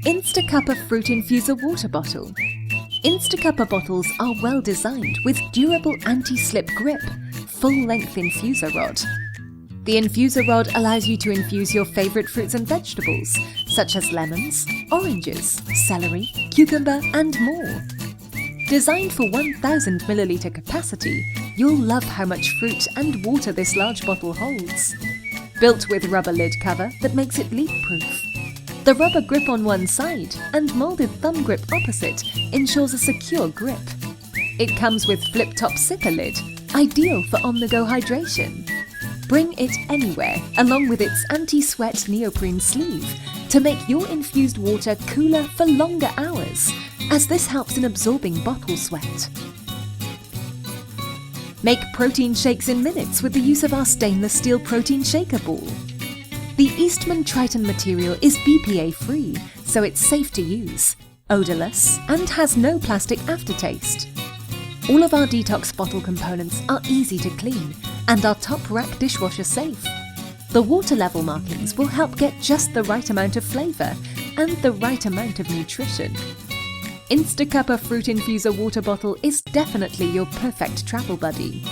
InstaCuppa Fruit Infuser Water Bottle. InstaCuppa bottles are well designed with durable anti-slip grip, full-length infuser rod. The infuser rod allows you to infuse your favourite fruits and vegetables, such as lemons, oranges, celery, cucumber and more. Designed for 1000 milliliter capacity, you'll love how much fruit and water this large bottle holds. Built with rubber lid cover that makes it leak-proof. The rubber grip on one side and moulded thumb grip opposite ensures a secure grip. It comes with flip-top sipper lid, ideal for on-the-go hydration. Bring it anywhere, along with its anti-sweat neoprene sleeve, to make your infused water cooler for longer hours, as this helps in absorbing bottle sweat. Make protein shakes in minutes with the use of our stainless steel protein shaker ball. The Eastman Triton material is BPA-free, so it's safe to use, odourless, and has no plastic aftertaste. All of our Detox bottle components are easy to clean and are top rack dishwasher safe. The water level markings will help get just the right amount of flavour and the right amount of nutrition. InstaCuppa Fruit Infuser Water Bottle is definitely your perfect travel buddy.